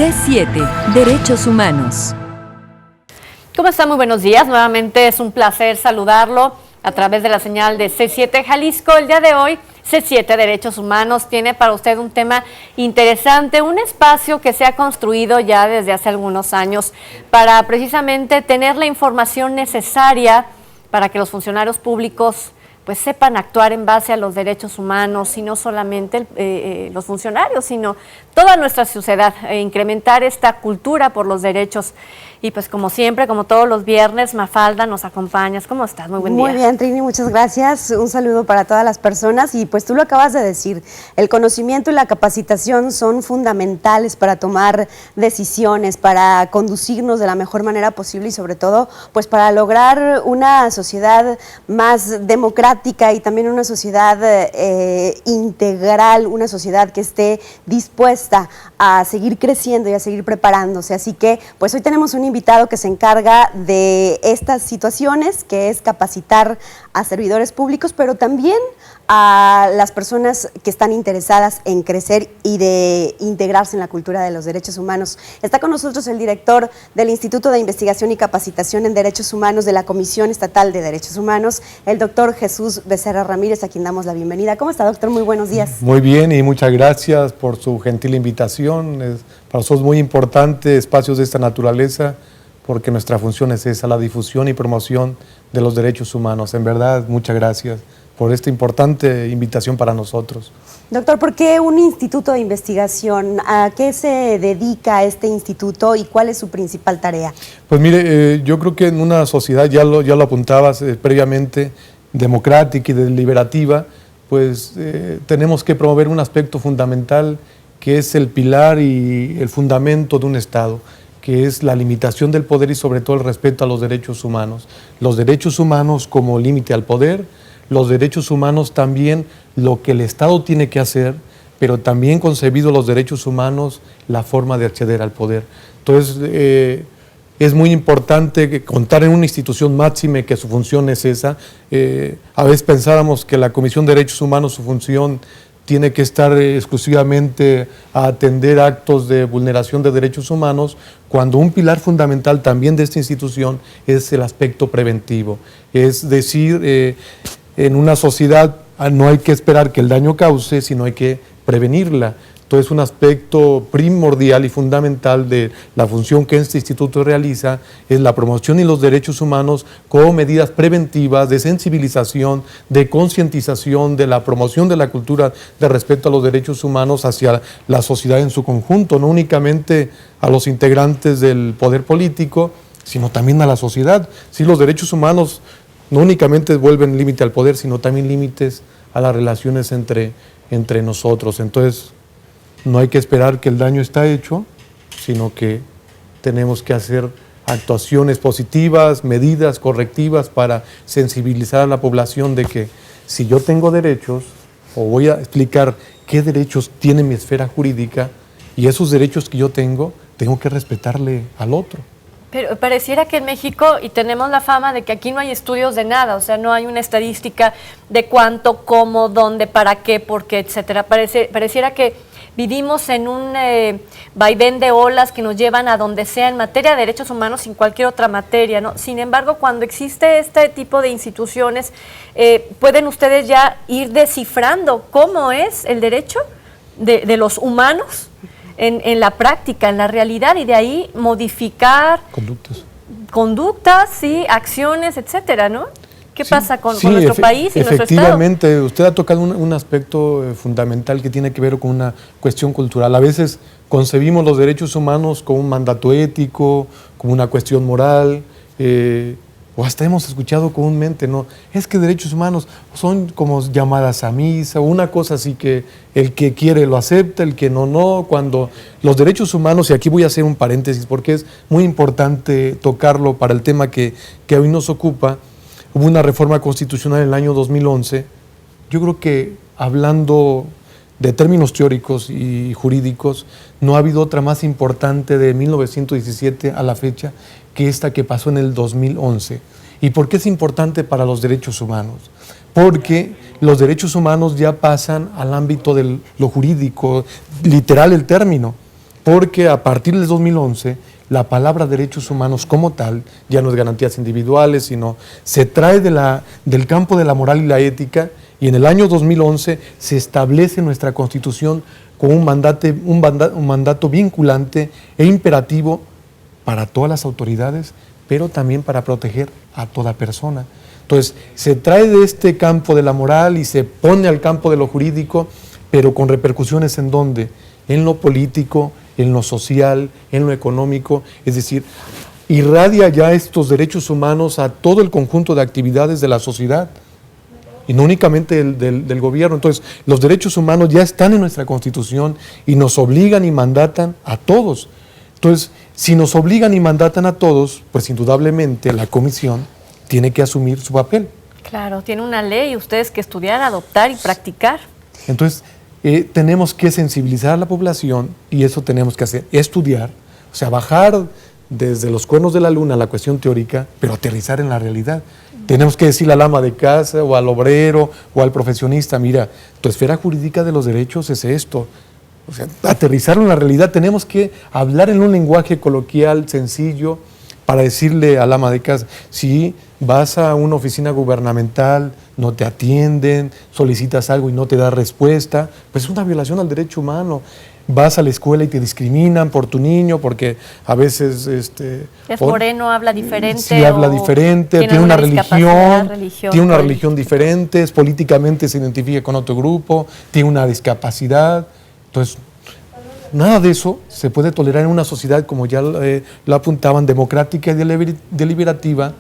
C7, Derechos Humanos. ¿Cómo está? Muy buenos días. Nuevamente es un placer saludarlo a través de la señal de C7 Jalisco. El día de hoy, C7 Derechos Humanos tiene para usted un tema interesante, un espacio que se ha construido ya desde hace algunos años para precisamente tener la información necesaria para que los funcionarios públicos pues sepan actuar en base a los derechos humanos, y no solamente los funcionarios, sino toda nuestra sociedad, incrementar esta cultura por los derechos. Y pues como siempre, como todos los viernes, Mafalda, nos acompañas. ¿Cómo estás? Muy buen día. Muy bien, Trini, muchas gracias. Un saludo para todas las personas. Y pues tú lo acabas de decir, el conocimiento y la capacitación son fundamentales para tomar decisiones, para conducirnos de la mejor manera posible y sobre todo pues para lograr una sociedad más democrática y también una sociedad integral, una sociedad que esté dispuesta a seguir creciendo y a seguir preparándose. Así que pues hoy tenemos un invitado que se encarga de estas situaciones, que es capacitar a servidores públicos, pero también a las personas que están interesadas en crecer y de integrarse en la cultura de los derechos humanos. Está con nosotros el director del Instituto de Investigación y Capacitación en Derechos Humanos de la Comisión Estatal de Derechos Humanos, el doctor Jesús Becerra Ramírez, a quien damos la bienvenida. ¿Cómo está, doctor? Muy buenos días. Muy bien, y muchas gracias por su gentil invitación. Es para nosotros muy importante espacios de esta naturaleza, porque nuestra función es esa, la difusión y promoción de los derechos humanos. En verdad, muchas gracias por esta importante invitación para nosotros. Doctor, ¿por qué un instituto de investigación? ¿A qué se dedica este instituto y cuál es su principal tarea? Pues mire, yo creo que en una sociedad, ya lo apuntabas previamente, democrática y deliberativa, pues tenemos que promover un aspecto fundamental que es el pilar y el fundamento de un Estado, que es la limitación del poder y sobre todo el respeto a los derechos humanos. Los derechos humanos como límite al poder, los derechos humanos también lo que el Estado tiene que hacer, pero también concebido los derechos humanos la forma de acceder al poder. Entonces, es muy importante contar en una institución máxime que su función es esa. A veces pensábamos que la Comisión de Derechos Humanos, su función tiene que estar exclusivamente a atender actos de vulneración de derechos humanos, cuando un pilar fundamental también de esta institución es el aspecto preventivo. Es decir, en una sociedad no hay que esperar que el daño cause, sino hay que prevenirla. Entonces, un aspecto primordial y fundamental de la función que este instituto realiza es la promoción y los derechos humanos como medidas preventivas de sensibilización, de concientización, de la promoción de la cultura de respeto a los derechos humanos hacia la sociedad en su conjunto, no únicamente a los integrantes del poder político, sino también a la sociedad. Si los derechos humanos no únicamente vuelven límite al poder, sino también límites a las relaciones entre nosotros. Entonces, no hay que esperar que el daño está hecho, sino que tenemos que hacer actuaciones positivas, medidas correctivas para sensibilizar a la población de que si yo tengo derechos, o voy a explicar qué derechos tiene mi esfera jurídica, y esos derechos que yo tengo que respetarle al otro. Pero pareciera que en México, y tenemos la fama de que aquí no hay estudios de nada, o sea, no hay una estadística de cuánto, cómo, dónde, para qué, por qué, etcétera. Pareciera que vivimos en un vaivén de olas que nos llevan a donde sea en materia de derechos humanos, sin cualquier otra materia, ¿no? Sin embargo, cuando existe este tipo de instituciones, pueden ustedes ya ir descifrando cómo es el derecho de los humanos en la práctica, en la realidad, y de ahí modificar conductas, sí, acciones, etcétera, ¿no? ¿Qué pasa con nuestro país y nuestro Estado? Efectivamente, usted ha tocado un aspecto fundamental que tiene que ver con una cuestión cultural. A veces concebimos los derechos humanos como un mandato ético, como una cuestión moral, o hasta hemos escuchado comúnmente, ¿no? Es que derechos humanos son como llamadas a misa, una cosa así que el que quiere lo acepta, el que no, cuando los derechos humanos, y aquí voy a hacer un paréntesis porque es muy importante tocarlo para el tema que hoy nos ocupa. Hubo una reforma constitucional en el año 2011, yo creo que hablando de términos teóricos y jurídicos, no ha habido otra más importante de 1917 a la fecha que esta que pasó en el 2011. ¿Y por qué es importante para los derechos humanos? Porque los derechos humanos ya pasan al ámbito de lo jurídico, literal el término. porque a partir del 2011 la palabra derechos humanos como tal ya no es garantías individuales, sino se trae del campo de la moral y la ética, y en el año 2011 se establece en nuestra Constitución con un mandato vinculante e imperativo para todas las autoridades, pero también para proteger a toda persona. Entonces, se trae de este campo de la moral y se pone al campo de lo jurídico, pero con repercusiones ¿en dónde? En lo político, en lo social, en lo económico, es decir, irradia ya estos derechos humanos a todo el conjunto de actividades de la sociedad y no únicamente del gobierno. Entonces, los derechos humanos ya están en nuestra Constitución y nos obligan y mandatan a todos. Entonces, si nos obligan y mandatan a todos, pues indudablemente la Comisión tiene que asumir su papel. Claro, tiene una ley, ustedes que estudiar, adoptar y practicar. Entonces, tenemos que sensibilizar a la población y eso tenemos que hacer, estudiar, o sea, bajar desde los cuernos de la luna a la cuestión teórica, pero aterrizar en la realidad. Tenemos que decirle al ama de casa o al obrero o al profesionista, mira, tu esfera jurídica de los derechos es esto. O sea, aterrizarlo en la realidad, tenemos que hablar en un lenguaje coloquial, sencillo, para decirle al ama de casa, si vas a una oficina gubernamental, no te atienden, solicitas algo y no te da respuesta, pues es una violación al derecho humano. Vas a la escuela y te discriminan por tu niño porque a veces... es moreno, habla diferente. Sí, habla diferente, tiene una religión diferente, políticamente se identifica con otro grupo, tiene una discapacidad. Entonces, nada de eso se puede tolerar en una sociedad, como ya lo apuntaban, democrática y deliberativa,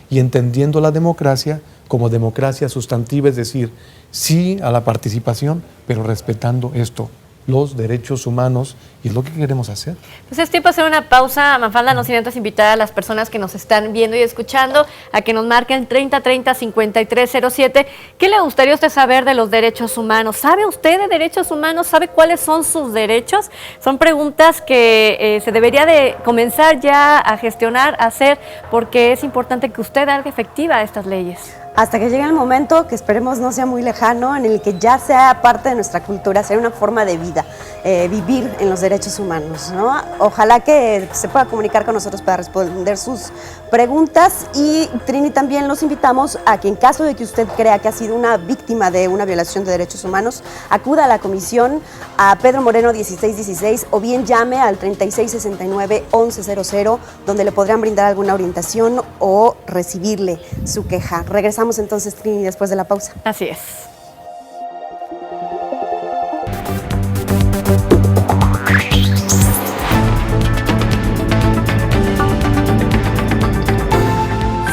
y entendiendo la democracia como democracia sustantiva, es decir, sí a la participación, pero respetando esto, los derechos humanos, y es lo que queremos hacer. Pues es tiempo de hacer una pausa, Mafalda, no sin antes invitar a las personas que nos están viendo y escuchando a que nos marquen 3030-5307. ¿Qué le gustaría a usted saber de los derechos humanos? ¿Sabe usted de derechos humanos? ¿Sabe cuáles son sus derechos? Son preguntas que se debería de comenzar ya a gestionar, a hacer, porque es importante que usted haga efectiva estas leyes. Hasta que llegue el momento, que esperemos no sea muy lejano, en el que ya sea parte de nuestra cultura, sea una forma de vida, vivir en los derechos humanos, ¿no? Ojalá que se pueda comunicar con nosotros para responder sus preguntas, y Trini, también los invitamos a que en caso de que usted crea que ha sido una víctima de una violación de derechos humanos, acuda a la comisión, a Pedro Moreno 1616, o bien llame al 3669-1100, donde le podrán brindar alguna orientación o recibirle su queja. Regresamos entonces, Trini, después de la pausa. Así es.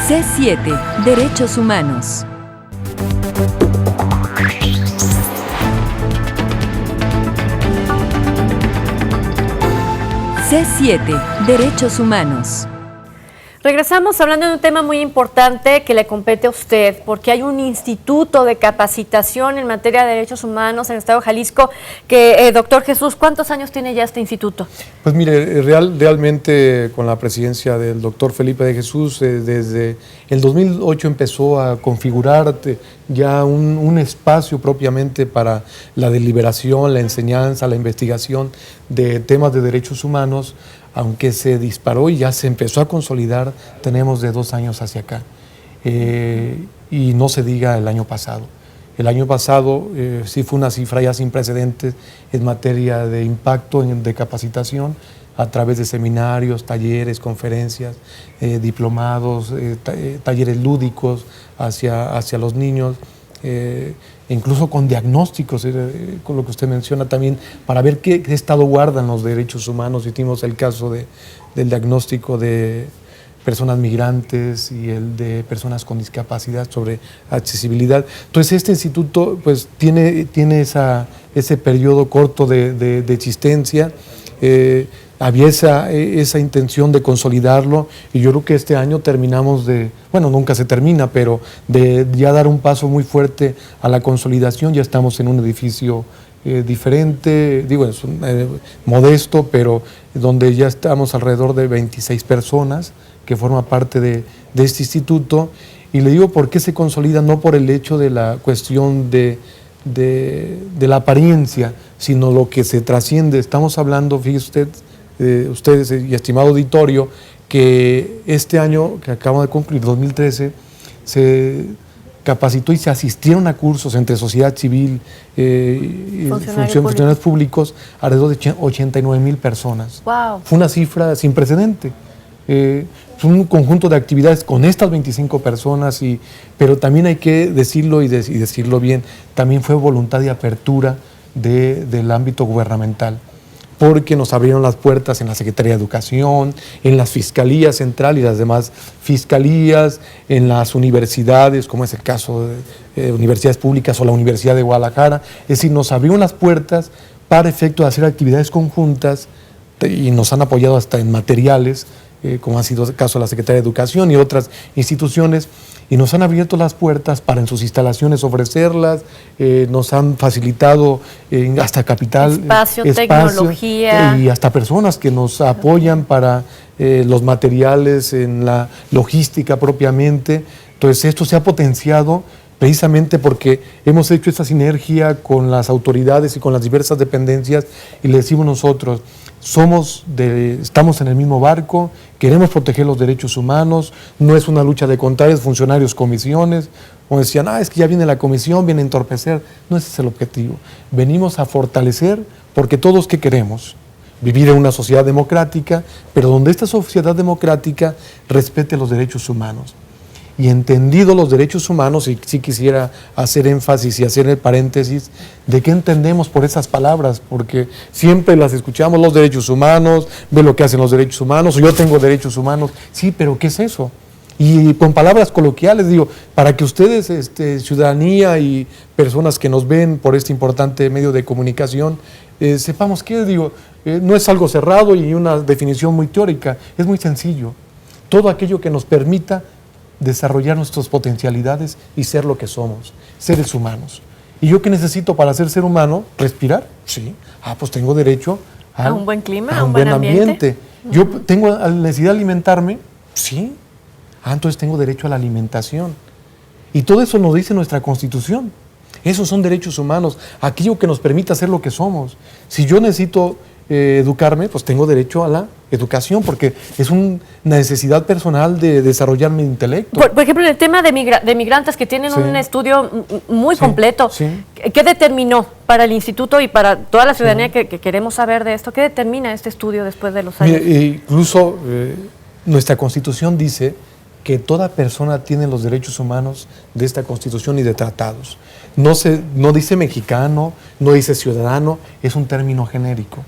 C7, Derechos Humanos. C7, Derechos Humanos. Regresamos hablando de un tema muy importante que le compete a usted, porque hay un instituto de capacitación en materia de derechos humanos en el estado de Jalisco, que, doctor Jesús, ¿cuántos años tiene ya este instituto? Pues mire, realmente con la presidencia del doctor Felipe de Jesús, desde el 2008 empezó a configurar ya un espacio propiamente para la deliberación, la enseñanza, la investigación de temas de derechos humanos. Aunque se disparó y ya se empezó a consolidar, tenemos de 2 años hacia acá. Y no se diga el año pasado. El año pasado sí fue una cifra ya sin precedentes en materia de impacto de capacitación a través de seminarios, talleres, conferencias, diplomados, talleres lúdicos hacia los niños. Incluso con diagnósticos, con lo que usted menciona también, para ver qué estado guardan los derechos humanos. Hicimos el caso del diagnóstico de personas migrantes y el de personas con discapacidad sobre accesibilidad. Entonces este instituto pues tiene ese periodo corto de existencia. Había esa intención de consolidarlo, y yo creo que este año terminamos nunca se termina, pero de ya dar un paso muy fuerte a la consolidación. Ya estamos en un edificio diferente, es modesto, pero donde ya estamos alrededor de 26 personas que forman parte de este instituto. Y le digo por qué se consolida, no por el hecho de la cuestión de de la apariencia, sino lo que se trasciende. Estamos hablando, fíjese ustedes y estimado auditorio, que este año que acabamos de concluir, 2013, se capacitó y se asistieron a cursos entre sociedad civil y funcionarios públicos alrededor de 89,000 personas. Wow. Fue una cifra sin precedente. Fue un conjunto de actividades con estas 25 personas, pero también hay que decirlo y decirlo bien, también fue voluntad y apertura del ámbito gubernamental, porque nos abrieron las puertas en la Secretaría de Educación, en las Fiscalías Central y las demás fiscalías, en las universidades, como es el caso de universidades públicas o la Universidad de Guadalajara. Es decir, nos abrieron las puertas para efecto de hacer actividades conjuntas y nos han apoyado hasta en materiales, como ha sido el caso de la Secretaría de Educación y otras instituciones, y nos han abierto las puertas para en sus instalaciones ofrecerlas, nos han facilitado hasta capital, espacio, tecnología. Y hasta personas que nos apoyan para los materiales, en la logística propiamente. Entonces esto se ha potenciado precisamente porque hemos hecho esta sinergia con las autoridades y con las diversas dependencias, y le decimos nosotros, estamos en el mismo barco, queremos proteger los derechos humanos, no es una lucha de contrarios, funcionarios, comisiones, o decían, es que ya viene la comisión, viene a entorpecer. No ese es el objetivo. Venimos a fortalecer, porque todos que queremos vivir en una sociedad democrática, pero donde esta sociedad democrática respete los derechos humanos. Y entendido los derechos humanos, y sí quisiera hacer énfasis y hacer el paréntesis de qué entendemos por esas palabras, porque siempre las escuchamos, los derechos humanos, ve lo que hacen los derechos humanos, o yo tengo derechos humanos. Sí, pero ¿qué es eso? Y con palabras coloquiales, digo, para que ustedes, ciudadanía y personas que nos ven por este importante medio de comunicación, sepamos qué, no es algo cerrado y una definición muy teórica, es muy sencillo. Todo aquello que nos permita desarrollar nuestras potencialidades y ser lo que somos, seres humanos. ¿Y yo qué necesito para ser ser humano? ¿Respirar? Sí. Pues tengo derecho a un buen clima, a un buen ambiente. ¿Yo tengo necesidad de alimentarme? Sí. Entonces tengo derecho a la alimentación. Y todo eso nos dice nuestra Constitución. Esos son derechos humanos, aquello que nos permite hacer lo que somos. Si yo necesito educarme, pues tengo derecho a la educación, porque es una necesidad personal de desarrollar mi intelecto. Por ejemplo, en el tema de migrantes, que tienen un estudio muy completo, ¿qué determinó para el instituto y para toda la ciudadanía que queremos saber de esto? ¿Qué determina este estudio después de los años? Mire, incluso nuestra Constitución dice que toda persona tiene los derechos humanos de esta Constitución y de tratados. No dice mexicano, no dice ciudadano, es un término genérico.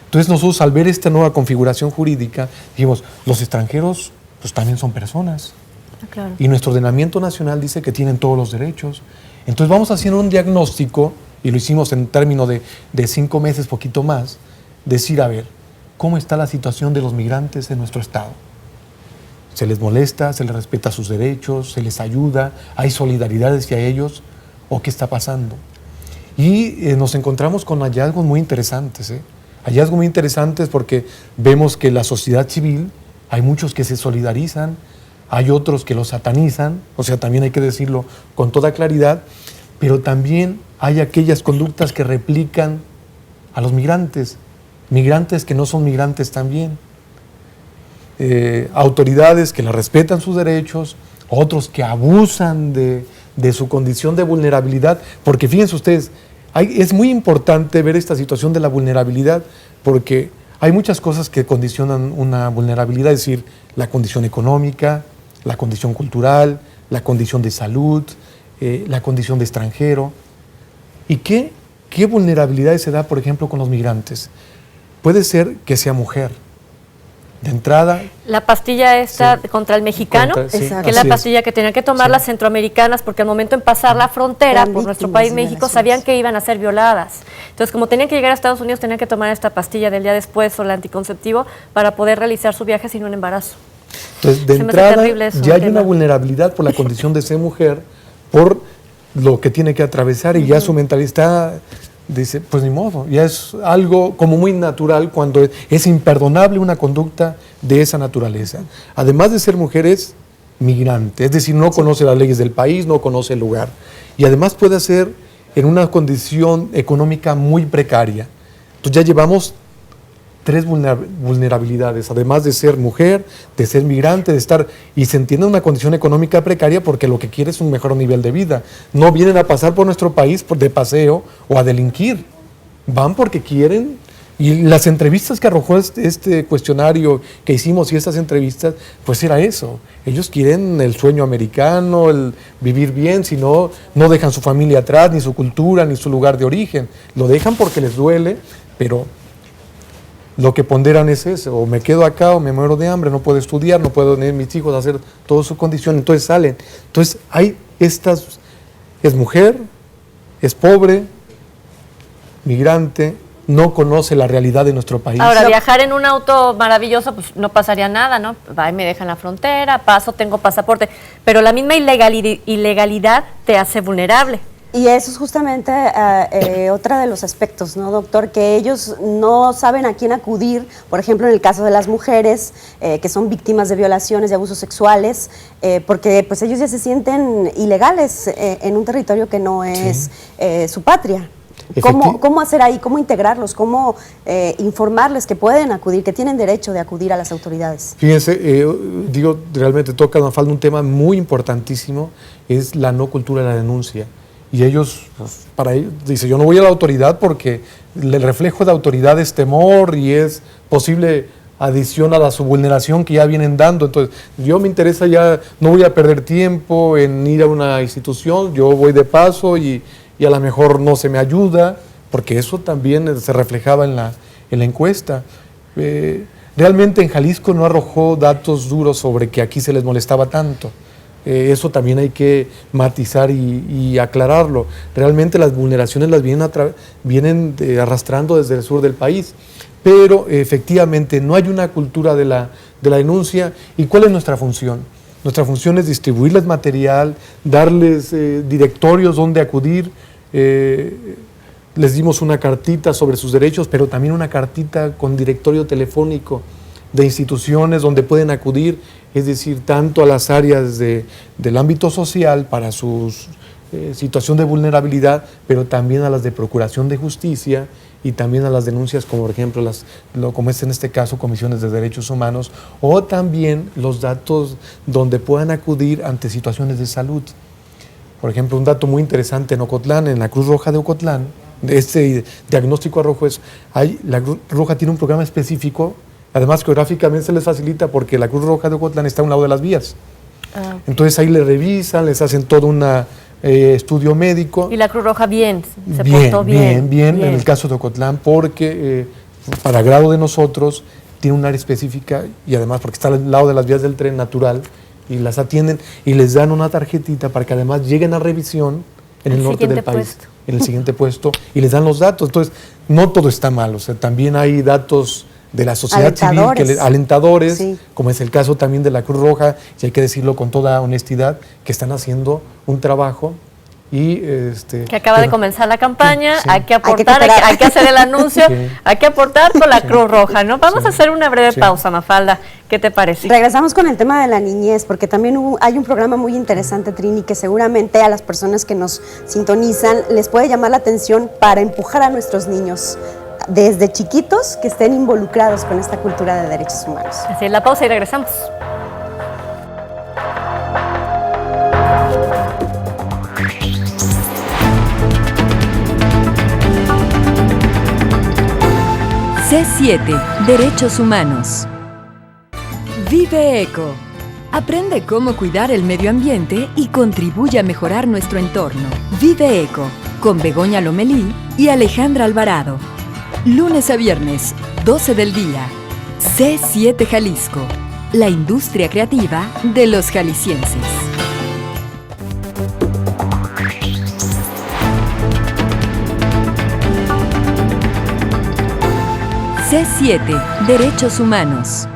Entonces nosotros, al ver esta nueva configuración jurídica, dijimos, los extranjeros pues también son personas. Claro. Y nuestro ordenamiento nacional dice que tienen todos los derechos. Entonces vamos haciendo un diagnóstico, y lo hicimos en términos de 5 meses, poquito más, decir, a ver, ¿cómo está la situación de los migrantes en nuestro estado? ¿Se les molesta? ¿Se les respeta sus derechos? ¿Se les ayuda? ¿Hay solidaridad hacia ellos? ¿O qué está pasando? Y nos encontramos con hallazgos muy interesantes, Hallazgos muy interesantes porque vemos que la sociedad civil, hay muchos que se solidarizan, hay otros que lo satanizan, o sea, también hay que decirlo con toda claridad, pero también hay aquellas conductas que replican a los migrantes que no son migrantes también. Autoridades que le respetan sus derechos, otros que abusan de su condición de vulnerabilidad, porque fíjense ustedes, es muy importante ver esta situación de la vulnerabilidad, porque hay muchas cosas que condicionan una vulnerabilidad, es decir, la condición económica, la condición cultural, la condición de salud, la condición de extranjero. ¿Y qué vulnerabilidades se da, por ejemplo, con los migrantes? Puede ser que sea mujer. De entrada... La pastilla esta contra el mexicano, que es la pastilla que tenían que tomar las centroamericanas, porque al momento en pasar la frontera por nuestro país, México, sabían que iban a ser violadas. Entonces, como tenían que llegar a Estados Unidos, tenían que tomar esta pastilla del día después o el anticonceptivo para poder realizar su viaje sin un embarazo. Entonces, de entrada, ya hay una vulnerabilidad por la condición de ser mujer, por lo que tiene que atravesar, y ya su mentalidad dice, pues ni modo, ya es algo como muy natural cuando es imperdonable una conducta de esa naturaleza. Además de ser mujer, es migrante, es decir, no conoce las leyes del país, no conoce el lugar. Y además puede ser en una condición económica muy precaria. Entonces ya llevamos 3 vulnerabilidades, además de ser mujer, de ser migrante, de estar, y se entiende una condición económica precaria porque lo que quiere es un mejor nivel de vida. No vienen a pasar por nuestro país de paseo o a delinquir, van porque quieren. Y las entrevistas que arrojó este cuestionario que hicimos y estas entrevistas, pues era eso. Ellos quieren el sueño americano, el vivir bien, si no, no dejan su familia atrás, ni su cultura, ni su lugar de origen. Lo dejan porque les duele, pero lo que ponderan es eso, o me quedo acá o me muero de hambre, no puedo estudiar, no puedo tener mis hijos, hacer toda su condición, entonces salen. Entonces hay estas, es mujer, es pobre, migrante, no conoce la realidad de nuestro país. Ahora, viajar en un auto maravilloso, pues no pasaría nada, ¿no? Ahí me dejan la frontera, paso, tengo pasaporte, pero la misma ilegalidad te hace vulnerable. Y eso es justamente otra de los aspectos, ¿no, doctor? Que ellos no saben a quién acudir, por ejemplo, en el caso de las mujeres que son víctimas de violaciones, de abusos sexuales, porque pues ellos ya se sienten ilegales en un territorio que no es su patria. ¿Cómo hacer ahí? ¿Cómo integrarlos? ¿Cómo informarles que pueden acudir, que tienen derecho de acudir a las autoridades? Fíjense, realmente toca un tema muy importantísimo, es la no cultura de la denuncia. Y ellos, dice, yo no voy a la autoridad porque el reflejo de autoridad es temor y es posible adición a la subvulneración que ya vienen dando. Entonces, yo me interesa ya, no voy a perder tiempo en ir a una institución, yo voy de paso y a lo mejor no se me ayuda, porque eso también se reflejaba en la encuesta. Realmente en Jalisco no arrojó datos duros sobre que aquí se les molestaba tanto. Eso también hay que matizar y aclararlo. Realmente las vulneraciones las vienen arrastrando desde el sur del país, pero efectivamente no hay una cultura de la denuncia. ¿Y cuál es nuestra función? Nuestra función es distribuirles material, darles directorios donde acudir. Les dimos una cartita sobre sus derechos, pero también una cartita con directorio telefónico de instituciones donde pueden acudir, es decir, tanto a las áreas del ámbito social para su situación de vulnerabilidad, pero también a las de procuración de justicia y también a las denuncias, como por ejemplo, como es en este caso, comisiones de derechos humanos, o también los datos donde puedan acudir ante situaciones de salud. Por ejemplo, un dato muy interesante en Ocotlán, en la Cruz Roja de Ocotlán, este diagnóstico arrojo es, la Cruz Roja tiene un programa específico. Además, geográficamente se les facilita porque la Cruz Roja de Ocotlán está a un lado de las vías. Okay. Entonces ahí les revisan, les hacen todo un estudio médico. ¿Y la Cruz Roja se portó bien? Bien, en el caso de Ocotlán, porque para agrado de nosotros tiene un área específica y además porque está al lado de las vías del tren natural y las atienden y les dan una tarjetita para que además lleguen a revisión en el norte del país, en el siguiente puesto, y les dan los datos. Entonces, no todo está mal, o sea, también hay datos de la sociedad civil, alentadores, sí, como es el caso también de la Cruz Roja, y hay que decirlo con toda honestidad, que están haciendo un trabajo y que acaba de comenzar la campaña, sí, hay que aportar, hay que hacer el anuncio, sí, hay que aportar con la Cruz Roja, ¿no? Vamos a hacer una breve pausa, Mafalda, ¿qué te parece? Regresamos con el tema de la niñez, porque también hay un programa muy interesante, Trini, que seguramente a las personas que nos sintonizan les puede llamar la atención para empujar a nuestros niños desde chiquitos que estén involucrados con esta cultura de derechos humanos. Así es, la pausa y regresamos. C7, Derechos Humanos. Vive Eco. Aprende cómo cuidar el medio ambiente y contribuye a mejorar nuestro entorno. Vive Eco, con Begoña Lomelí y Alejandra Alvarado. Lunes a viernes, 12 del día. C7 Jalisco, la industria creativa de los jaliscienses. C7, Derechos Humanos.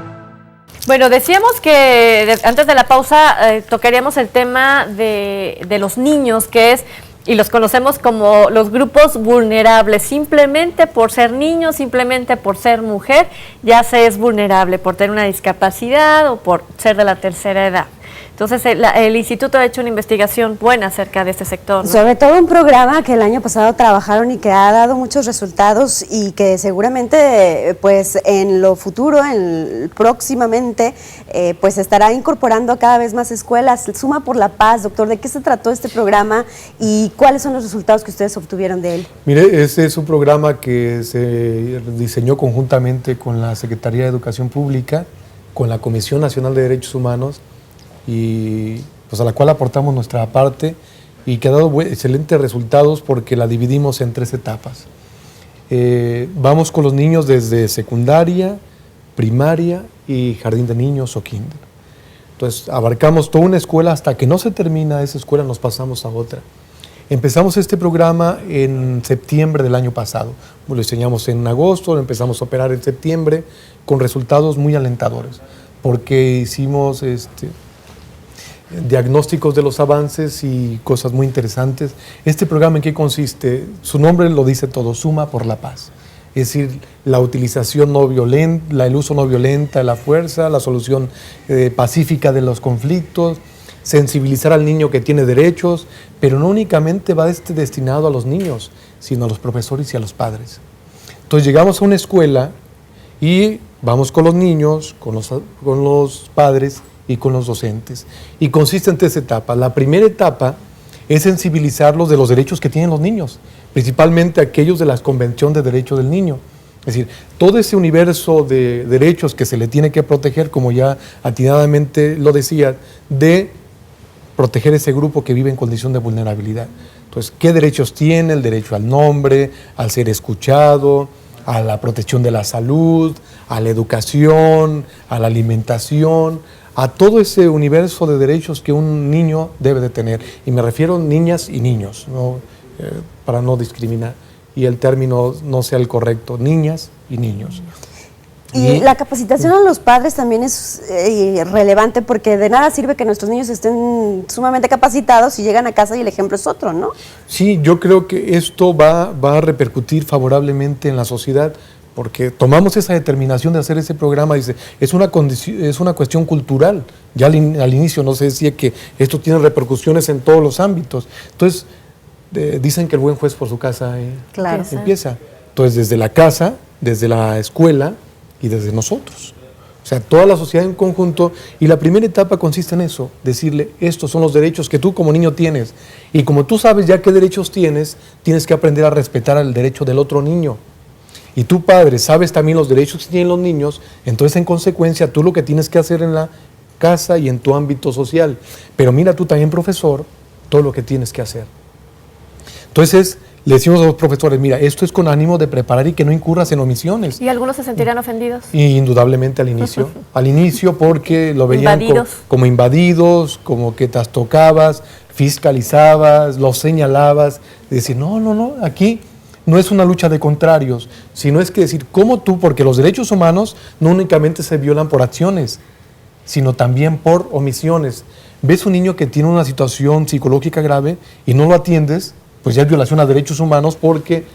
Bueno, decíamos que antes de la pausa tocaríamos el tema de los niños, que es, y los conocemos como los grupos vulnerables, simplemente por ser niño, simplemente por ser mujer, ya se es vulnerable, por tener una discapacidad o por ser de la tercera edad. Entonces, el instituto ha hecho una investigación buena acerca de este sector, ¿no? Sobre todo un programa que el año pasado trabajaron y que ha dado muchos resultados y que seguramente pues en lo futuro, próximamente, pues estará incorporando cada vez más escuelas. Suma por la Paz, doctor, ¿de qué se trató este programa y cuáles son los resultados que ustedes obtuvieron de él? Mire, este es un programa que se diseñó conjuntamente con la Secretaría de Educación Pública, con la Comisión Nacional de Derechos Humanos, y pues a la cual aportamos nuestra parte y que ha dado excelentes resultados porque la dividimos en 3 etapas. Vamos con los niños desde secundaria, primaria y jardín de niños o kinder. Entonces abarcamos toda una escuela, hasta que no se termina esa escuela nos pasamos a otra. Empezamos este programa en septiembre del año pasado, lo diseñamos en agosto, lo empezamos a operar en septiembre con resultados muy alentadores, porque hicimos diagnósticos de los avances y cosas muy interesantes. Este programa, ¿en qué consiste? Su nombre lo dice todo, Suma por la Paz. Es decir, la utilización no violenta, el uso no violenta de la fuerza, la solución pacífica de los conflictos, sensibilizar al niño que tiene derechos, pero no únicamente va destinado a los niños, sino a los profesores y a los padres. Entonces llegamos a una escuela y vamos con los niños, con los padres y con los docentes. Y consiste en 3 etapas. La primera etapa es sensibilizarlos de los derechos que tienen los niños, principalmente aquellos de la Convención de Derechos del Niño. Es decir, todo ese universo de derechos que se le tiene que proteger, como ya atinadamente lo decía, de proteger ese grupo que vive en condición de vulnerabilidad. Entonces, ¿qué derechos tiene? El derecho al nombre, al ser escuchado, a la protección de la salud, a la educación, a la alimentación, a todo ese universo de derechos que un niño debe de tener. Y me refiero a niñas y niños, ¿no? Para no discriminar, y el término no sea el correcto, niñas y niños. Y la capacitación a los padres también es relevante, porque de nada sirve que nuestros niños estén sumamente capacitados si llegan a casa y el ejemplo es otro, ¿no? Sí, yo creo que esto va a repercutir favorablemente en la sociedad, porque tomamos esa determinación de hacer ese programa. Dice, es una cuestión cultural. Ya al inicio no se decía que esto tiene repercusiones en todos los ámbitos. Entonces, dicen que el buen juez por su casa empieza. Entonces, desde la casa, desde la escuela y desde nosotros. O sea, toda la sociedad en conjunto. Y la primera etapa consiste en eso, decirle, estos son los derechos que tú como niño tienes. Y como tú sabes ya qué derechos tienes, tienes que aprender a respetar el derecho del otro niño. Y tú, padre, sabes también los derechos que tienen los niños, entonces en consecuencia tú lo que tienes que hacer en la casa y en tu ámbito social. Pero mira tú también, profesor, todo lo que tienes que hacer. Entonces le decimos a los profesores, mira, esto es con ánimo de preparar y que no incurras en omisiones. ¿Y algunos se sentirían ofendidos? Y indudablemente al inicio porque lo veían como invadidos, como que trastocabas, fiscalizabas, los señalabas, decir, no, aquí no es una lucha de contrarios, sino es que decir, ¿cómo tú? Porque los derechos humanos no únicamente se violan por acciones, sino también por omisiones. Ves un niño que tiene una situación psicológica grave y no lo atiendes, pues ya es violación a derechos humanos porque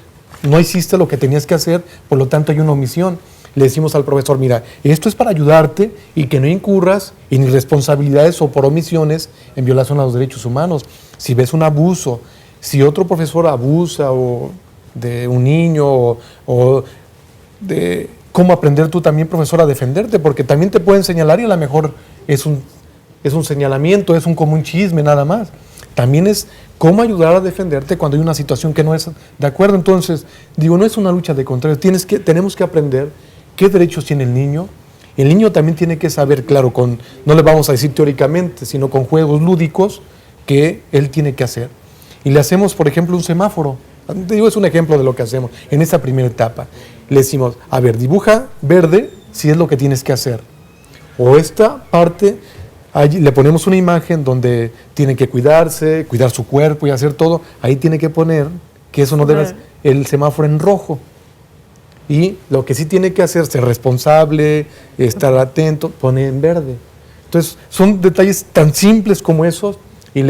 no hiciste lo que tenías que hacer, por lo tanto hay una omisión. Le decimos al profesor, mira, esto es para ayudarte y que no incurras en irresponsabilidades o por omisiones en violación a los derechos humanos. Si ves un abuso, si otro profesor abusa o de un niño o de cómo aprender tú también, profesor, a defenderte, porque también te pueden señalar y a lo mejor es un señalamiento, es como un chisme nada más. También es cómo ayudar a defenderte cuando hay una situación que no es de acuerdo. Entonces, digo, no es una lucha de contrarios, tenemos que aprender qué derechos tiene el niño. El niño también tiene que saber, claro, no le vamos a decir teóricamente, sino con juegos lúdicos que él tiene que hacer. Y le hacemos, por ejemplo, un semáforo. Te digo, es un ejemplo de lo que hacemos en esta primera etapa. Le decimos, a ver, dibuja verde si es lo que tienes que hacer. O esta parte, allí le ponemos una imagen donde tiene que cuidarse, cuidar su cuerpo y hacer todo. Ahí tiene que poner que eso no debe ser el semáforo en rojo. Y lo que sí tiene que hacer, ser responsable, estar atento, pone en verde. Entonces, son detalles tan simples como esos y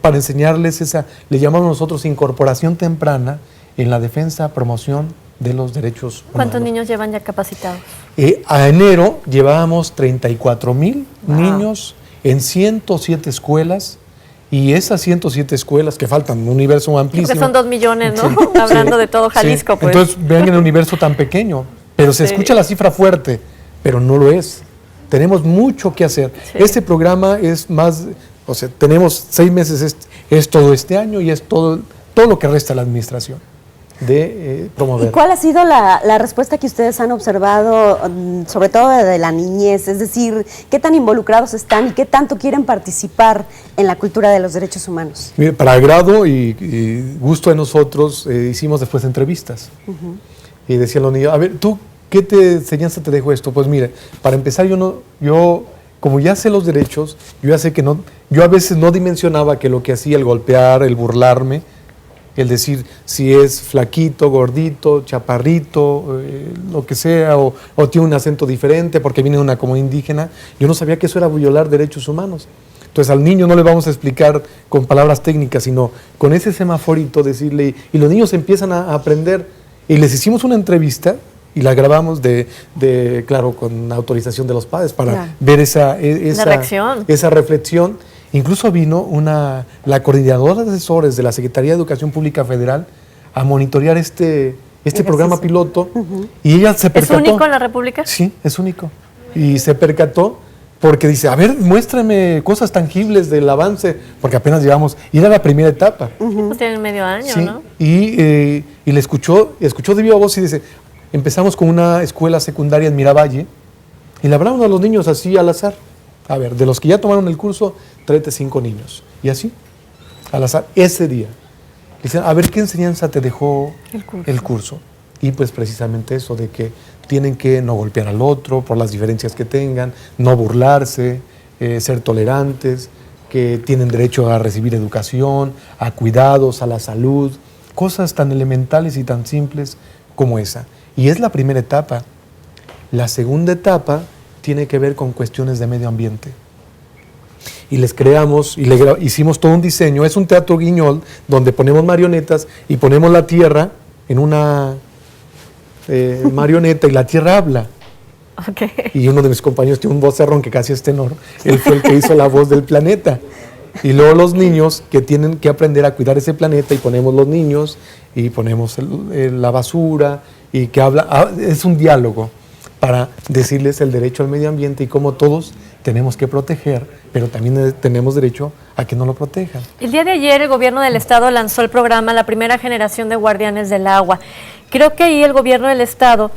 para enseñarles le llamamos nosotros incorporación temprana en la defensa, promoción de los derechos humanos. ¿Cuántos niños llevan ya capacitados? A enero llevábamos 34,000 niños en 107 escuelas. Y esas 107 escuelas que faltan, un universo amplísimo. Porque son 2 millones, ¿no? Sí, hablando de todo Jalisco, sí. pues. Entonces, vean el universo tan pequeño, pero se escucha la cifra fuerte, pero no lo es. Tenemos mucho que hacer. Sí. Este programa es más, o sea, tenemos 6 meses, es todo este año y es todo lo que resta a la administración de promover. ¿Y cuál ha sido la respuesta que ustedes han observado, sobre todo de la niñez? Es decir, ¿qué tan involucrados están y qué tanto quieren participar en la cultura de los derechos humanos? Mire, para agrado y gusto de nosotros, hicimos después entrevistas. Y decían los niños, a ver, ¿tú qué enseñanza te dejó esto? Pues mire, para empezar, yo como ya sé los derechos, yo ya sé que yo a veces no dimensionaba que lo que hacía, el golpear, el burlarme, el decir si es flaquito, gordito, chaparrito, lo que sea, o tiene un acento diferente porque viene de una comunidad indígena, yo no sabía que eso era violar derechos humanos. Entonces al niño no le vamos a explicar con palabras técnicas, sino con ese semaforito decirle, y los niños empiezan a aprender. Y les hicimos una entrevista y la grabamos claro, con autorización de los padres para ver esa reflexión. Incluso vino la coordinadora de asesores de la Secretaría de Educación Pública Federal a monitorear este programa piloto, y ella se percató. ¿Es único en la República? Sí, es único. Y se percató porque dice, a ver, muéstrame cosas tangibles del avance, porque apenas llevamos, y era la primera etapa. Pues tienen medio año, sí, ¿no? Y le escuchó de viva voz y dice, empezamos con una escuela secundaria en Miravalle, y le hablamos a los niños así al azar. A ver, de los que ya tomaron el curso, tráete 5 niños. Y así, al azar, ese día. Dicen, a ver, ¿qué enseñanza te dejó el curso? Y pues precisamente eso, de que tienen que no golpear al otro por las diferencias que tengan, no burlarse, ser tolerantes, que tienen derecho a recibir educación, a cuidados, a la salud, cosas tan elementales y tan simples como esa. Y es la primera etapa. La segunda etapa tiene que ver con cuestiones de medio ambiente. Y les creamos, hicimos todo un diseño, es un teatro guiñol, donde ponemos marionetas y ponemos la tierra en una marioneta y la tierra habla. Okay. Y uno de mis compañeros tiene un vocerrón que casi es tenor, él fue el que hizo la voz del planeta. Y luego los niños que tienen que aprender a cuidar ese planeta, y ponemos los niños y ponemos la basura, y que habla, es un diálogo para decirles el derecho al medio ambiente y cómo todos tenemos que proteger, pero también tenemos derecho a que no lo protejan. El día de ayer el gobierno del estado lanzó el programa La Primera Generación de Guardianes del Agua. Creo que ahí el gobierno del estado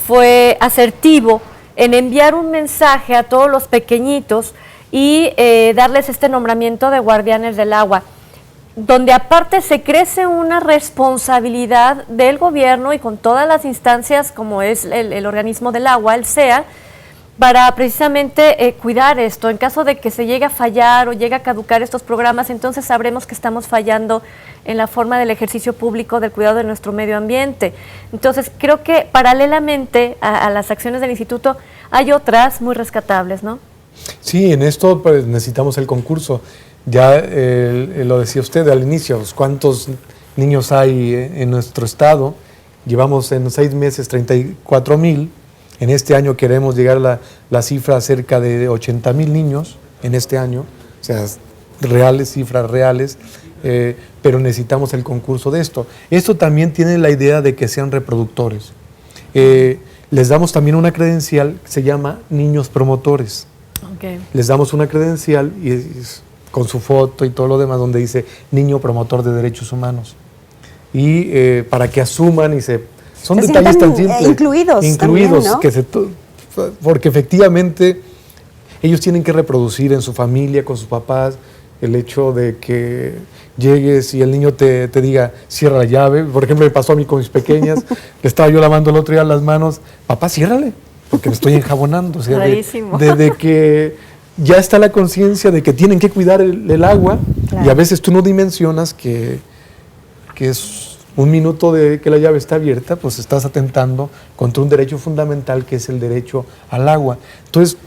fue asertivo en enviar un mensaje a todos los pequeñitos y darles este nombramiento de Guardianes del Agua, donde aparte se crece una responsabilidad del gobierno y con todas las instancias como es el organismo del agua, el SEA, para precisamente cuidar esto. En caso de que se llegue a fallar o llegue a caducar estos programas, entonces sabremos que estamos fallando en la forma del ejercicio público del cuidado de nuestro medio ambiente. Entonces creo que paralelamente a las acciones del instituto hay otras muy rescatables, ¿no? Sí, en esto pues necesitamos el concurso. Ya lo decía usted al inicio, ¿cuántos niños hay en nuestro estado? Llevamos en 6 meses 34,000. En este año queremos llegar a la cifra cerca de 80,000 niños en este año, o sea, cifras reales, pero necesitamos el concurso de esto. Esto también tiene la idea de que sean reproductores. Les damos también una credencial que se llama Niños Promotores. Okay. Les damos una credencial con su foto y todo lo demás, donde dice Niño Promotor de Derechos Humanos. Y para que asuman y son detalles tan simples. Incluidos también, ¿no? Porque efectivamente ellos tienen que reproducir en su familia, con sus papás, el hecho de que llegues y el niño te diga, cierra la llave. Por ejemplo, me pasó a mí con mis pequeñas, le estaba yo lavando el otro día las manos, papá, ciérrale, porque me estoy enjabonando. O sea, de que ya está la conciencia de que tienen que cuidar el agua, claro. Y a veces tú no dimensionas que es un minuto de que la llave está abierta, pues estás atentando contra un derecho fundamental que es el derecho al agua. Entonces,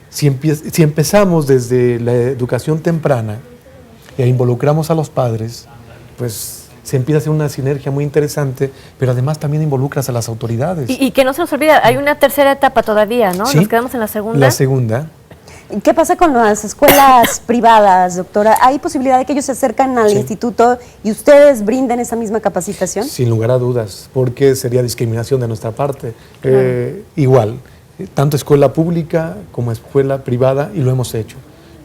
si empezamos desde la educación temprana e involucramos a los padres, pues se empieza a hacer una sinergia muy interesante, pero además también involucras a las autoridades. Y que no se nos olvida, hay una tercera etapa todavía, ¿no? ¿Sí? Nos quedamos en la segunda. La segunda. ¿Qué pasa con las escuelas privadas, doctora? ¿Hay posibilidad de que ellos se acercan al instituto y ustedes brinden esa misma capacitación? Sin lugar a dudas, porque sería discriminación de nuestra parte. Igual, tanto escuela pública como escuela privada, y lo hemos hecho.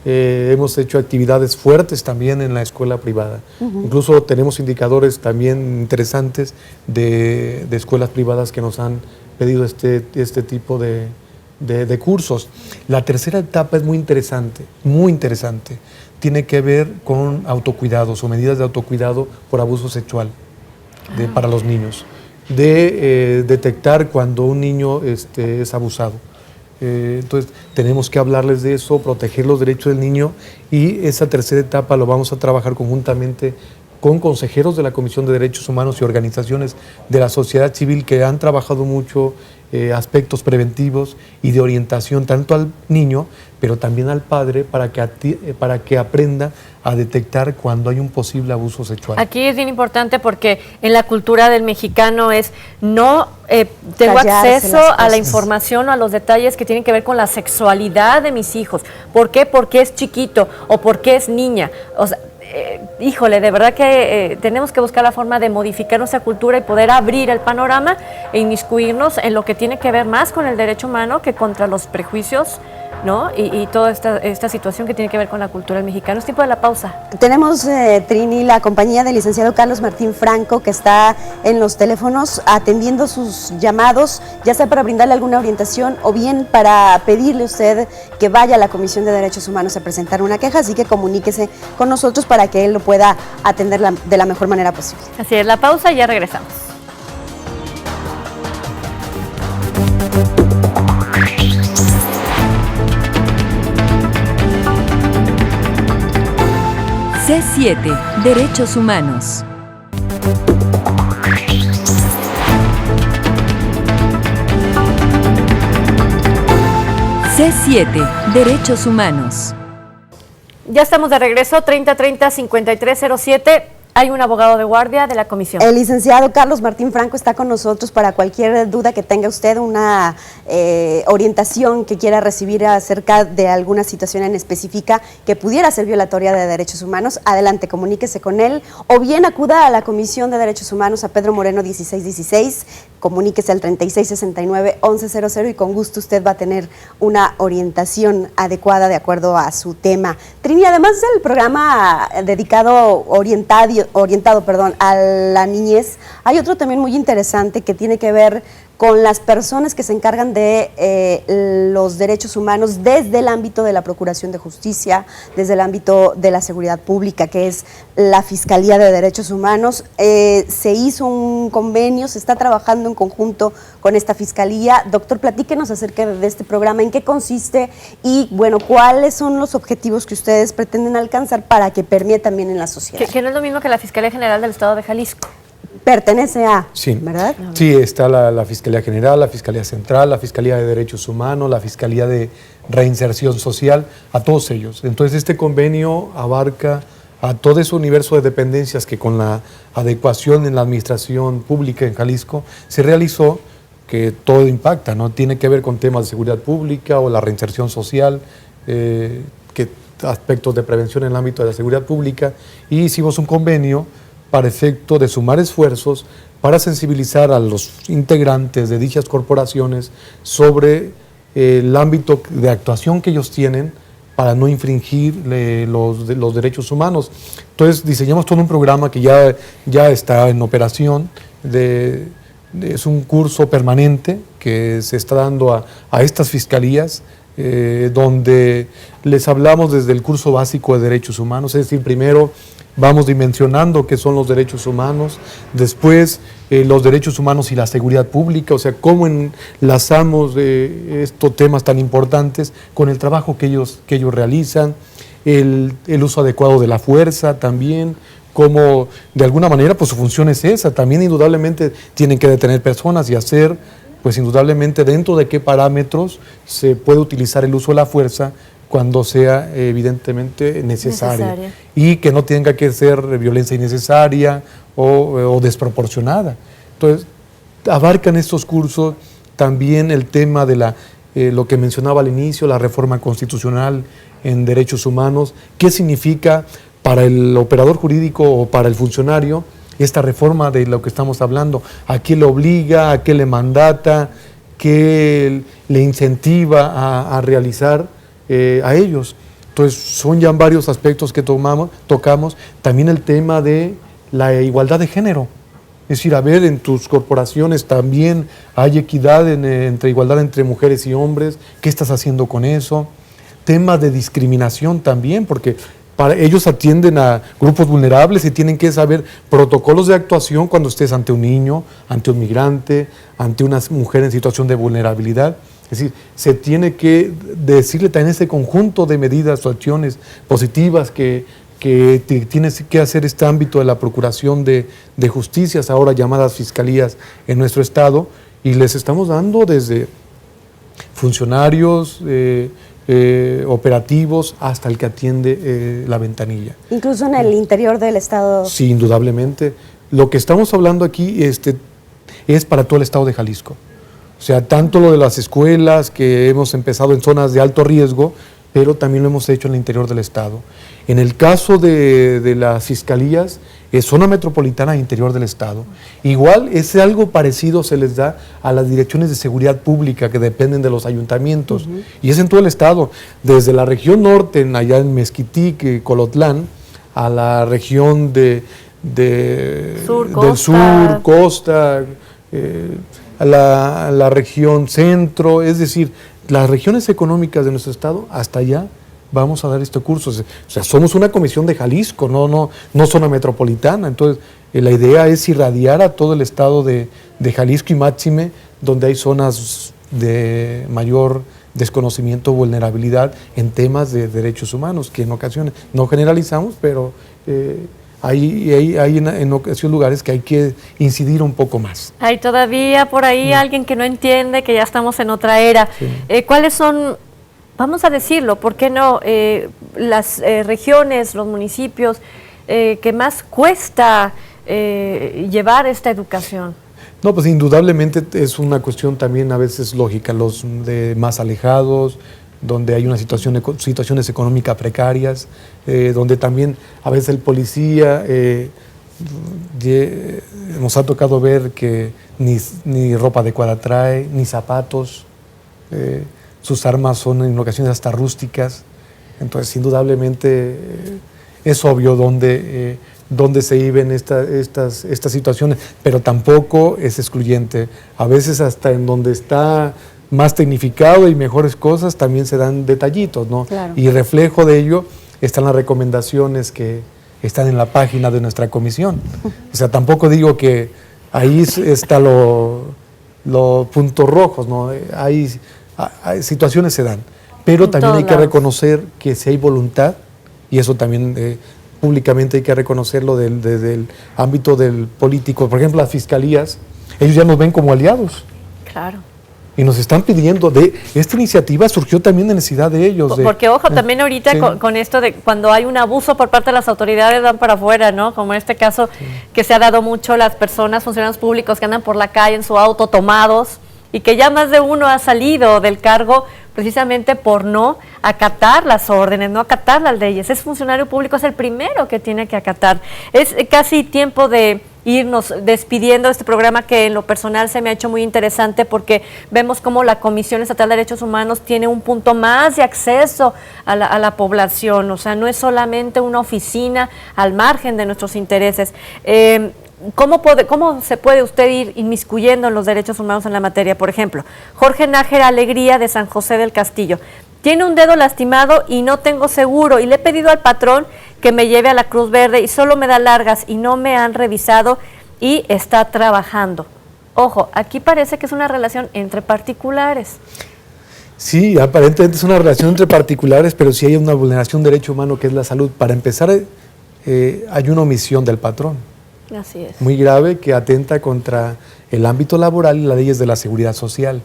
Hemos hecho actividades fuertes también en la escuela privada. Incluso tenemos indicadores también interesantes de escuelas privadas que nos han pedido este tipo de cursos. La tercera etapa es muy interesante, muy interesante. Tiene que ver con autocuidados o medidas de autocuidado por abuso sexual para los niños. De detectar cuando un niño es abusado. Entonces, tenemos que hablarles de eso, proteger los derechos del niño, y esa tercera etapa lo vamos a trabajar conjuntamente con consejeros de la Comisión de Derechos Humanos y organizaciones de la sociedad civil que han trabajado mucho aspectos preventivos y de orientación tanto al niño, pero también al padre, para que aprenda a detectar cuando hay un posible abuso sexual. Aquí es bien importante porque en la cultura del mexicano es no tengo acceso a la información o a los detalles que tienen que ver con la sexualidad de mis hijos. ¿Por qué? Porque es chiquito o porque es niña. O sea, híjole, de verdad que tenemos que buscar la forma de modificar nuestra cultura y poder abrir el panorama e inmiscuirnos en lo que tiene que ver más con el derecho humano que contra los prejuicios, ¿no? Y toda esta situación que tiene que ver con la cultura del mexicano. Es tiempo de la pausa. Tenemos, Trini, la compañía del licenciado Carlos Martín Franco, que está en los teléfonos atendiendo sus llamados, ya sea para brindarle alguna orientación o bien para pedirle a usted que vaya a la Comisión de Derechos Humanos a presentar una queja, así que comuníquese con nosotros para que él lo pueda atender de la mejor manera posible. Así es, la pausa y ya regresamos. C7, Derechos Humanos. C7, Derechos Humanos. Ya estamos de regreso, 3030-5307. Hay un abogado de guardia de la comisión. El licenciado Carlos Martín Franco está con nosotros para cualquier duda que tenga usted, una orientación que quiera recibir acerca de alguna situación en específica que pudiera ser violatoria de derechos humanos. Adelante, comuníquese con él o bien acuda a la Comisión de Derechos Humanos a Pedro Moreno 1616, comuníquese al 3669-1100 y con gusto usted va a tener una orientación adecuada de acuerdo a su tema. Trini, además del programa dedicado, orientado a la niñez, hay otro también muy interesante que tiene que ver con las personas que se encargan de los derechos humanos desde el ámbito de la Procuración de Justicia, desde el ámbito de la seguridad pública, que es la Fiscalía de Derechos Humanos. Se hizo un convenio, se está trabajando en conjunto con esta Fiscalía. Doctor, platíquenos acerca de este programa, en qué consiste y, bueno, cuáles son los objetivos que ustedes pretenden alcanzar para que permee también en la sociedad. Que no es lo mismo que la Fiscalía General del Estado de Jalisco. Pertenece a, sí, ¿verdad? Sí, está la Fiscalía General, la Fiscalía Central, la Fiscalía de Derechos Humanos, la Fiscalía de Reinserción Social, a todos ellos. Entonces, este convenio abarca a todo ese universo de dependencias que con la adecuación en la administración pública en Jalisco se realizó, que todo impacta, ¿no? Tiene que ver con temas de seguridad pública o la reinserción social, aspectos de prevención en el ámbito de la seguridad pública, y hicimos un convenio para efecto de sumar esfuerzos para sensibilizar a los integrantes de dichas corporaciones sobre el ámbito de actuación que ellos tienen para no infringir los derechos humanos. Entonces diseñamos todo un programa que ya está en operación, es un curso permanente que se está dando a estas fiscalías, donde les hablamos desde el curso básico de derechos humanos, es decir, primero vamos dimensionando qué son los derechos humanos, después los derechos humanos y la seguridad pública, o sea, cómo enlazamos estos temas tan importantes con el trabajo que ellos realizan, el uso adecuado de la fuerza también, cómo de alguna manera pues su función es esa, también indudablemente tienen que detener personas y hacer pues indudablemente dentro de qué parámetros se puede utilizar el uso de la fuerza cuando sea evidentemente necesaria y que no tenga que ser violencia innecesaria o desproporcionada. Entonces, abarcan estos cursos también el tema de lo que mencionaba al inicio, la reforma constitucional en derechos humanos, qué significa para el operador jurídico o para el funcionario esta reforma de lo que estamos hablando, a qué le obliga, a qué le mandata, qué le incentiva a realizar a ellos. Entonces son ya varios aspectos que tocamos, también el tema de la igualdad de género. Es decir, a ver, en tus corporaciones también hay equidad entre igualdad entre mujeres y hombres. ¿Qué estás haciendo con eso? Tema de discriminación también, porque ellos atienden a grupos vulnerables y tienen que saber protocolos de actuación cuando estés ante un niño, ante un migrante, ante una mujer en situación de vulnerabilidad. Es decir, se tiene que decirle también ese conjunto de medidas o acciones positivas que tienes que hacer este ámbito de la procuración de justicias, ahora llamadas fiscalías en nuestro estado, y les estamos dando desde funcionarios, operativos, hasta el que atiende la ventanilla. Incluso en el interior del estado. Sí, indudablemente. Lo que estamos hablando aquí es para todo el estado de Jalisco. O sea, tanto lo de las escuelas que hemos empezado en zonas de alto riesgo, pero también lo hemos hecho en el interior del estado. En el caso de las fiscalías, es zona metropolitana e interior del estado. Igual es algo parecido se les da a las direcciones de seguridad pública que dependen de los ayuntamientos, y es en todo el estado, desde la región norte, allá en Mezquitic, Colotlán, a la región del sur, costa, a la región centro, es decir, las regiones económicas de nuestro estado, hasta allá vamos a dar este curso. O sea, somos una comisión de Jalisco, no zona metropolitana. Entonces, la idea es irradiar a todo el estado de Jalisco y máxime, donde hay zonas de mayor desconocimiento, vulnerabilidad en temas de derechos humanos, que en ocasiones no generalizamos, pero hay en ocasiones lugares que hay que incidir un poco más. Hay todavía por ahí alguien que no entiende que ya estamos en otra era. Sí. ¿Cuáles son, vamos a decirlo, por qué no, las regiones, los municipios que más cuesta llevar esta educación? No, pues indudablemente es una cuestión también a veces lógica, los de más alejados, donde hay situaciones económicas precarias, donde también a veces el policía nos ha tocado ver que ni ropa adecuada trae, ni zapatos, sus armas son en ocasiones hasta rústicas. Entonces, indudablemente es obvio dónde se viven estas situaciones, pero tampoco es excluyente. A veces hasta en donde está más tecnificado y mejores cosas, también se dan detallitos, ¿no? Claro. Y reflejo de ello están las recomendaciones que están en la página de nuestra comisión. O sea, tampoco digo que ahí está los puntos rojos, ¿no? Hay situaciones se dan, pero también hay que reconocer que si hay voluntad, y eso también públicamente hay que reconocerlo desde el ámbito del político. Por ejemplo, las fiscalías, ellos ya nos ven como aliados. Claro. Y nos están pidiendo, esta iniciativa surgió también de necesidad de ellos. Porque ojo, también ahorita con esto de cuando hay un abuso por parte de las autoridades van para afuera, ¿no? Como en este caso que se ha dado mucho, las personas, funcionarios públicos que andan por la calle en su auto tomados y que ya más de uno ha salido del cargo precisamente por no acatar las órdenes, no acatar las leyes. Ese funcionario público es el primero que tiene que acatar. Es casi tiempo de irnos despidiendo de este programa que en lo personal se me ha hecho muy interesante porque vemos cómo la Comisión Estatal de Derechos Humanos tiene un punto más de acceso a la población, o sea, no es solamente una oficina al margen de nuestros intereses. ¿Cómo se puede usted ir inmiscuyendo en los derechos humanos en la materia? Por ejemplo, Jorge Nájera Alegría de San José del Castillo. Tiene un dedo lastimado y no tengo seguro y le he pedido al patrón que me lleve a la Cruz Verde y solo me da largas y no me han revisado y está trabajando. Ojo, aquí parece que es una relación entre particulares. Sí, aparentemente es una relación entre particulares, pero sí hay una vulneración de derecho humano que es la salud. Para empezar, hay una omisión del patrón. Así es. Muy grave que atenta contra el ámbito laboral y las leyes de la seguridad social.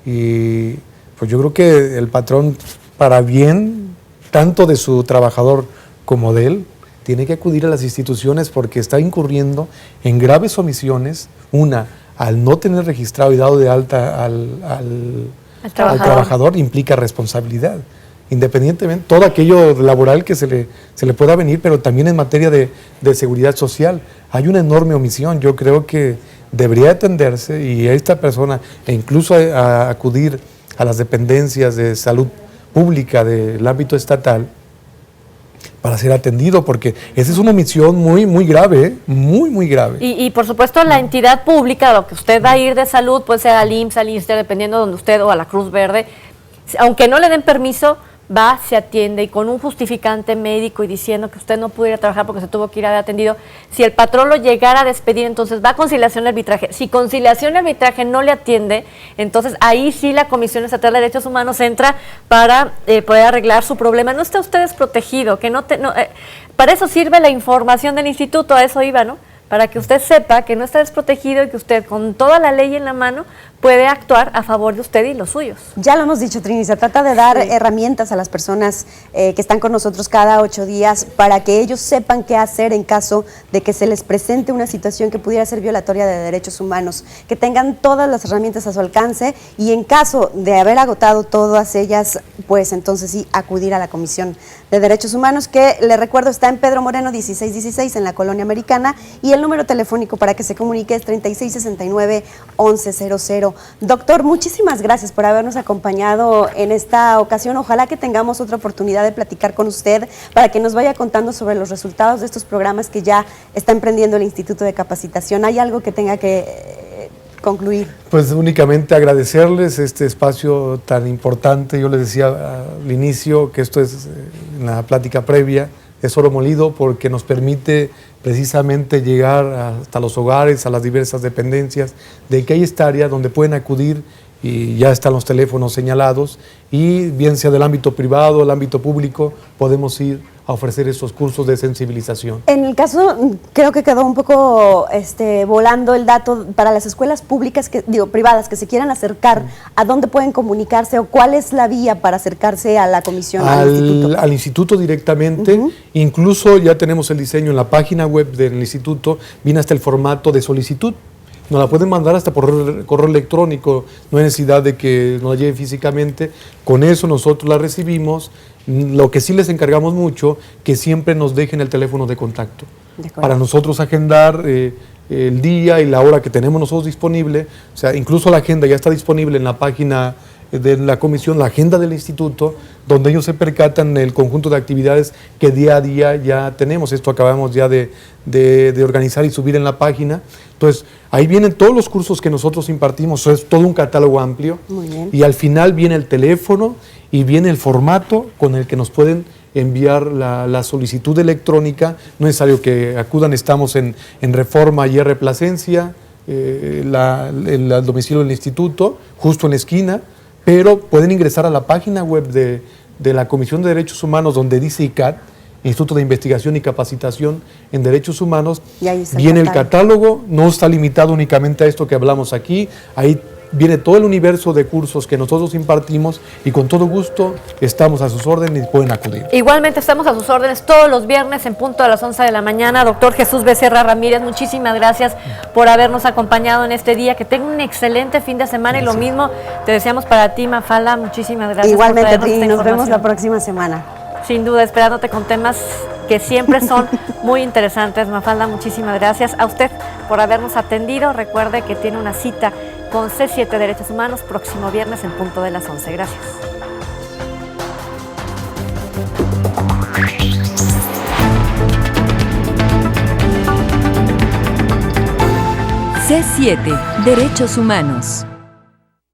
Y pues yo creo que el patrón, para bien tanto de su trabajador como de él, tiene que acudir a las instituciones porque está incurriendo en graves omisiones. Una, al no tener registrado y dado de alta al trabajador implica responsabilidad. Independientemente, todo aquello laboral que se le pueda venir, pero también en materia de seguridad social. Hay una enorme omisión. Yo creo que debería atenderse y a esta persona, e incluso a acudir a las dependencias de salud pública del ámbito estatal para ser atendido, porque esa es una omisión muy, muy grave, muy grave. Y por supuesto la entidad pública, a lo que usted va a ir de salud, puede ser al IMSS, al ISSSTE, dependiendo de donde usted, o a la Cruz Verde, aunque no le den permiso, va, se atiende y con un justificante médico y diciendo que usted no pudo ir a trabajar porque se tuvo que ir a haber atendido. Si el patrón lo llegara a despedir, entonces va a conciliación de arbitraje. Si conciliación de arbitraje no le atiende, entonces ahí sí la Comisión Estatal de Derechos Humanos entra para poder arreglar su problema. No está usted desprotegido, que para eso sirve la información del instituto, a eso iba, ¿no? Para que usted sepa que no está desprotegido y que usted con toda la ley en la mano puede actuar a favor de usted y los suyos. Ya lo hemos dicho, Trini, se trata de dar herramientas a las personas que están con nosotros cada 8 días para que ellos sepan qué hacer en caso de que se les presente una situación que pudiera ser violatoria de derechos humanos, que tengan todas las herramientas a su alcance y en caso de haber agotado todas ellas, pues entonces sí acudir a la Comisión de Derechos Humanos, que le recuerdo está en Pedro Moreno 1616 en la Colonia Americana, y el número telefónico para que se comunique es 3669-1100. Doctor, muchísimas gracias por habernos acompañado en esta ocasión. Ojalá que tengamos otra oportunidad de platicar con usted para que nos vaya contando sobre los resultados de estos programas que ya está emprendiendo el Instituto de Capacitación. ¿Hay algo que tenga que concluir? Pues únicamente agradecerles este espacio tan importante. Yo les decía al inicio que esto es, en la plática previa, es oro molido porque nos permite precisamente llegar hasta los hogares, a las diversas dependencias, de que hay esta área donde pueden acudir y ya están los teléfonos señalados y bien sea del ámbito privado, el ámbito público, podemos ir a ofrecer esos cursos de sensibilización. En el caso, creo que quedó un poco volando el dato para las escuelas públicas, privadas, que se quieran acercar, ¿a dónde pueden comunicarse o cuál es la vía para acercarse a la comisión, al instituto? Al instituto directamente, incluso ya tenemos el diseño en la página web del instituto, viene hasta el formato de solicitud. Nos la pueden mandar hasta por correo electrónico, no hay necesidad de que nos la lleven físicamente. Con eso nosotros la recibimos. Lo que sí les encargamos mucho, que siempre nos dejen el teléfono de contacto. Para nosotros agendar el día y la hora que tenemos nosotros disponible. O sea, incluso la agenda ya está disponible en la página de la comisión, la agenda del instituto, donde ellos se percatan el conjunto de actividades que día a día ya tenemos. Esto acabamos ya de organizar y subir en la página. Entonces, ahí vienen todos los cursos que nosotros impartimos, es todo un catálogo amplio. Muy bien. Y al final viene el teléfono y viene el formato con el que nos pueden enviar la solicitud electrónica. No es necesario que acudan, estamos en Reforma y R. Plasencia, el domicilio del instituto, justo en la esquina, pero pueden ingresar a la página web de la Comisión de Derechos Humanos, donde dice ICAT, Instituto de Investigación y Capacitación en Derechos Humanos. Y ahí está viene el catálogo, no está limitado únicamente a esto que hablamos aquí, ahí viene todo el universo de cursos que nosotros impartimos y con todo gusto estamos a sus órdenes y pueden acudir. Igualmente estamos a sus órdenes todos los viernes en punto a las 11 de la mañana. Doctor Jesús Becerra Ramírez, muchísimas gracias por habernos acompañado en este día. Que tenga un excelente fin de semana. Gracias. Y lo mismo te deseamos para ti, Mafalda. Muchísimas gracias. Igualmente, Trini, nos vemos la próxima semana. Sin duda, esperándote con temas que siempre son muy interesantes. Mafalda, muchísimas gracias a usted por habernos atendido. Recuerde que tiene una cita con C7 Derechos Humanos próximo viernes en punto de las 11. Gracias. C7 Derechos Humanos.